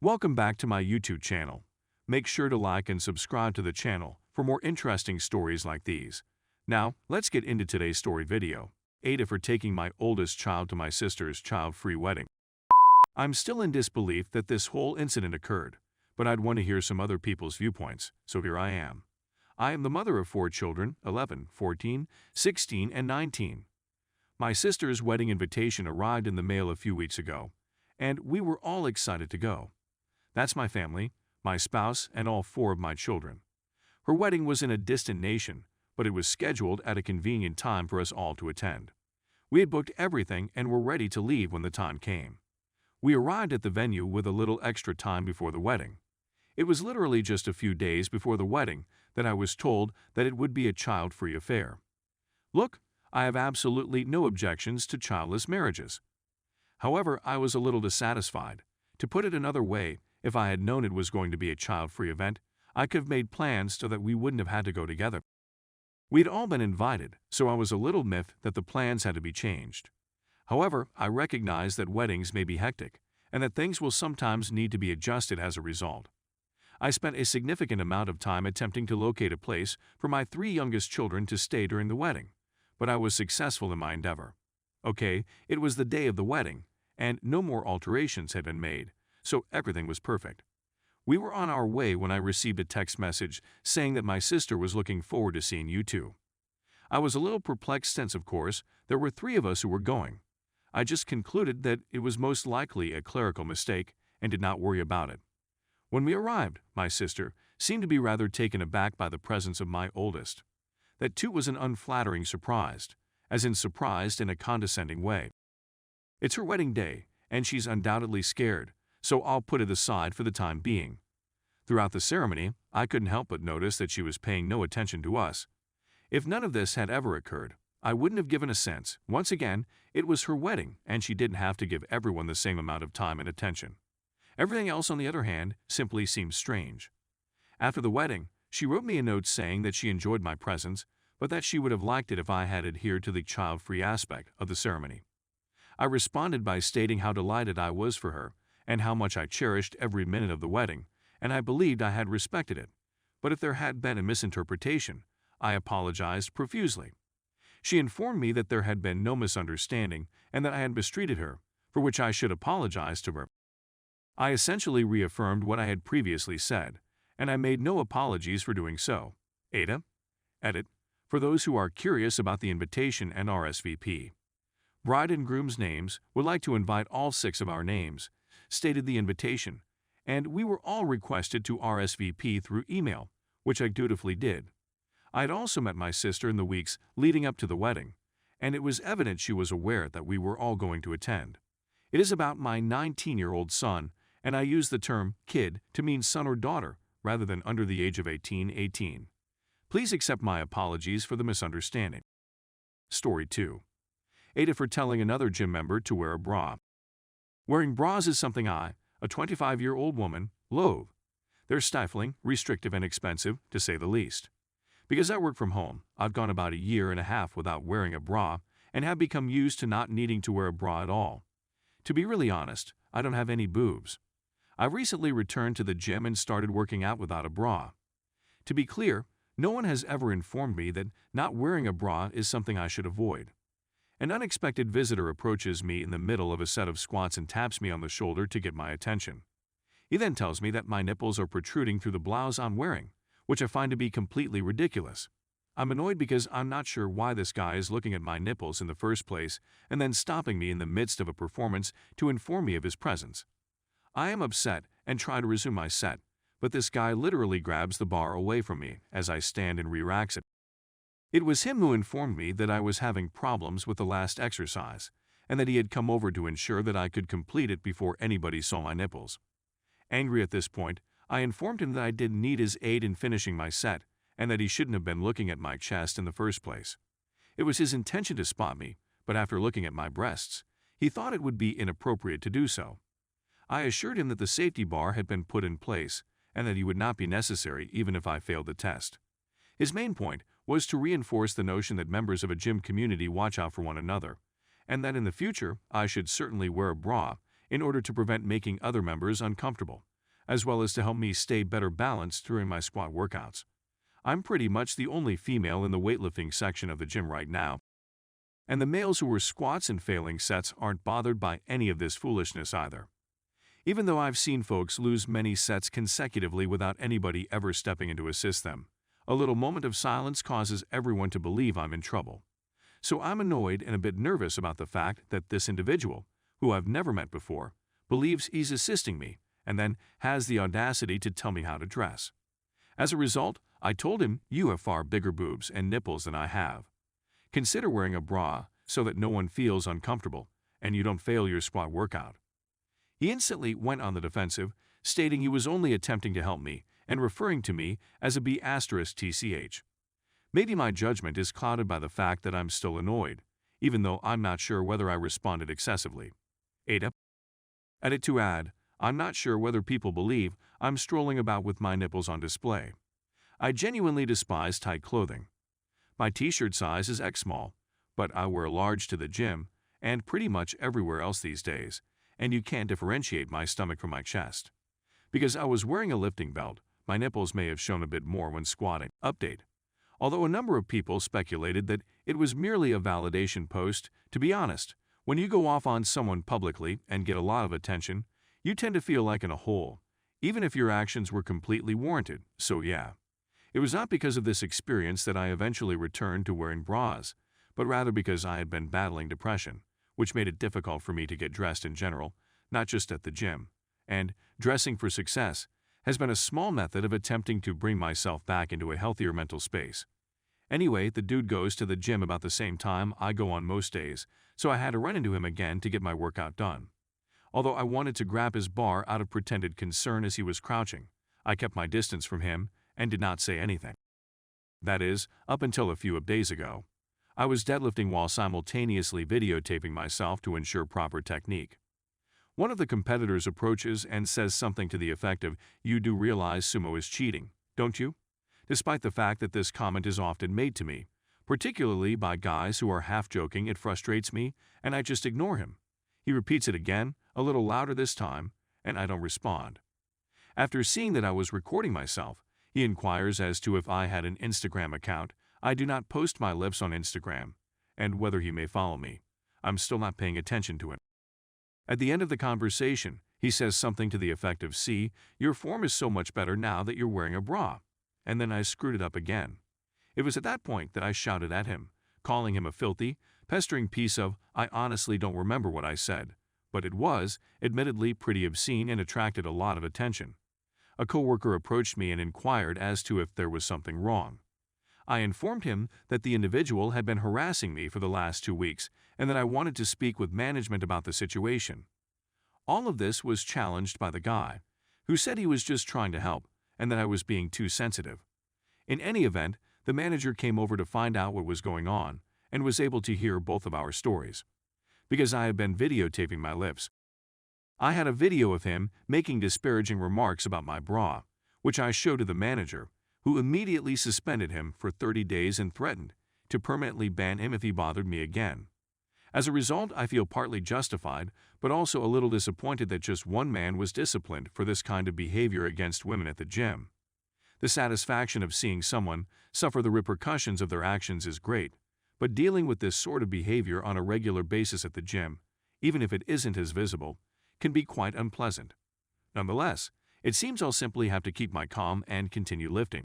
Welcome back to my YouTube channel. Make sure to like and subscribe to the channel for more interesting stories like these. Now, let's get into today's story video. AITA for taking my oldest child to my sister's child-free wedding. I'm still in disbelief that this whole incident occurred, but I'd want to hear some other people's viewpoints, so here I am. I am the mother of 4 children, 11, 14, 16, and 19. My sister's wedding invitation arrived in the mail a few weeks ago, and we were all excited to go. That's my family, my spouse, and all 4 of my children. Her wedding was in a distant nation, but it was scheduled at a convenient time for us all to attend. We had booked everything and were ready to leave when the time came. We arrived at the venue with a little extra time before the wedding. It was literally just a few days before the wedding that I was told that it would be a child-free affair. Look, I have absolutely no objections to childless marriages. However, I was a little dissatisfied. To put it another way, if I had known it was going to be a child-free event, I could have made plans so that we wouldn't have had to go together. We'd all been invited, so I was a little miffed that the plans had to be changed. However, I recognize that weddings may be hectic, and that things will sometimes need to be adjusted as a result. I spent a significant amount of time attempting to locate a place for my 3 youngest children to stay during the wedding, but I was successful in my endeavor. Okay, it was the day of the wedding, and no more alterations had been made, so everything was perfect. We were on our way when I received a text message saying that my sister was looking forward to seeing you two. I was a little perplexed since, of course, there were 3 of us who were going. I just concluded that it was most likely a clerical mistake and did not worry about it. When we arrived, my sister seemed to be rather taken aback by the presence of my oldest. That too was an unflattering surprise, as in surprised in a condescending way. It's her wedding day, and she's undoubtedly scared, so I'll put it aside for the time being. Throughout the ceremony, I couldn't help but notice that she was paying no attention to us. If none of this had ever occurred, I wouldn't have given a sense. Once again, it was her wedding, and she didn't have to give everyone the same amount of time and attention. Everything else, on the other hand, simply seemed strange. After the wedding, she wrote me a note saying that she enjoyed my presence, but that she would have liked it if I had adhered to the child-free aspect of the ceremony. I responded by stating how delighted I was for her, and how much I cherished every minute of the wedding, and I believed I had respected it. But if there had been a misinterpretation, I apologized profusely. She informed me that there had been no misunderstanding and that I had mistreated her, for which I should apologize to her. I essentially reaffirmed what I had previously said, and I made no apologies for doing so. AITA, edit, for those who are curious about the invitation and RSVP. Bride and groom's names would like to invite all 6 of our names, stated the invitation, and we were all requested to RSVP through email, which I dutifully did. I had also met my sister in the weeks leading up to the wedding, and it was evident she was aware that we were all going to attend. It is about my 19-year-old son, and I use the term kid to mean son or daughter rather than under the age of 18. Please accept my apologies for the misunderstanding. Story 2. AITA for telling another gym member to wear a bra. Wearing bras is something I, a 25-year-old woman, loathe. They're stifling, restrictive, and expensive, to say the least. Because I work from home, I've gone about a year and a half without wearing a bra and have become used to not needing to wear a bra at all. To be really honest, I don't have any boobs. I recently returned to the gym and started working out without a bra. To be clear, no one has ever informed me that not wearing a bra is something I should avoid. An unexpected visitor approaches me in the middle of a set of squats and taps me on the shoulder to get my attention. He then tells me that my nipples are protruding through the blouse I'm wearing, which I find to be completely ridiculous. I'm annoyed because I'm not sure why this guy is looking at my nipples in the first place and then stopping me in the midst of a performance to inform me of his presence. I am upset and try to resume my set, but this guy literally grabs the bar away from me as I stand and re-racks it. It was him who informed me that I was having problems with the last exercise, and that he had come over to ensure that I could complete it before anybody saw my nipples. Angry at this point, I informed him that I didn't need his aid in finishing my set, and that he shouldn't have been looking at my chest in the first place. It was his intention to spot me, but after looking at my breasts, he thought it would be inappropriate to do so. I assured him that the safety bar had been put in place, and that he would not be necessary even if I failed the test. His main point was to reinforce the notion that members of a gym community watch out for one another, and that in the future I should certainly wear a bra in order to prevent making other members uncomfortable, as well as to help me stay better balanced during my squat workouts. I'm pretty much the only female in the weightlifting section of the gym right now, and the males who were squats and failing sets aren't bothered by any of this foolishness either. Even though I've seen folks lose many sets consecutively without anybody ever stepping in to assist them, a little moment of silence causes everyone to believe I'm in trouble. So I'm annoyed and a bit nervous about the fact that this individual, who I've never met before, believes he's assisting me and then has the audacity to tell me how to dress. As a result, I told him, "You have far bigger boobs and nipples than I have. Consider wearing a bra so that no one feels uncomfortable and you don't fail your squat workout." He instantly went on the defensive, stating he was only attempting to help me and referring to me as a B*TCH. Maybe my judgment is clouded by the fact that I'm still annoyed, even though I'm not sure whether I responded excessively. AITA. Edit to add, I'm not sure whether people believe I'm strolling about with my nipples on display. I genuinely despise tight clothing. My t-shirt size is X small, but I wear large to the gym and pretty much everywhere else these days, and you can't differentiate my stomach from my chest. Because I was wearing a lifting belt, my nipples may have shown a bit more when squatting. Update. Although a number of people speculated that it was merely a validation post, to be honest, when you go off on someone publicly and get a lot of attention, you tend to feel like in a hole, even if your actions were completely warranted, so yeah. It was not because of this experience that I eventually returned to wearing bras, but rather because I had been battling depression, which made it difficult for me to get dressed in general, not just at the gym. And dressing for success has been a small method of attempting to bring myself back into a healthier mental space. Anyway, the dude goes to the gym about the same time I go on most days, so I had to run into him again to get my workout done. Although I wanted to grab his bar out of pretended concern as he was crouching, I kept my distance from him and did not say anything. That is, up until a few days ago. I was deadlifting while simultaneously videotaping myself to ensure proper technique. One of the competitors approaches and says something to the effect of, "You do realize sumo is cheating, don't you?" Despite the fact that this comment is often made to me, particularly by guys who are half joking, it frustrates me and I just ignore him. He repeats it again, a little louder this time, and I don't respond. After seeing that I was recording myself, he inquires as to if I had an Instagram account. I do not post my lifts on Instagram, and whether he may follow me. I'm still not paying attention to it. At the end of the conversation, he says something to the effect of, "See, your form is so much better now that you're wearing a bra." And then I screwed it up again. It was at that point that I shouted at him, calling him a filthy, pestering piece of, I honestly don't remember what I said, but it was, admittedly, pretty obscene and attracted a lot of attention. A coworker approached me and inquired as to if there was something wrong. I informed him that the individual had been harassing me for the last 2 weeks and that I wanted to speak with management about the situation. All of this was challenged by the guy, who said he was just trying to help and that I was being too sensitive. In any event, the manager came over to find out what was going on and was able to hear both of our stories. Because I had been videotaping my lifts, I had a video of him making disparaging remarks about my bra, which I showed to the manager, who immediately suspended him for 30 days and threatened to permanently ban him if he bothered me again. As a result, I feel partly justified, but also a little disappointed that just one man was disciplined for this kind of behavior against women at the gym. The satisfaction of seeing someone suffer the repercussions of their actions is great, but dealing with this sort of behavior on a regular basis at the gym, even if it isn't as visible, can be quite unpleasant. Nonetheless, it seems I'll simply have to keep my calm and continue lifting.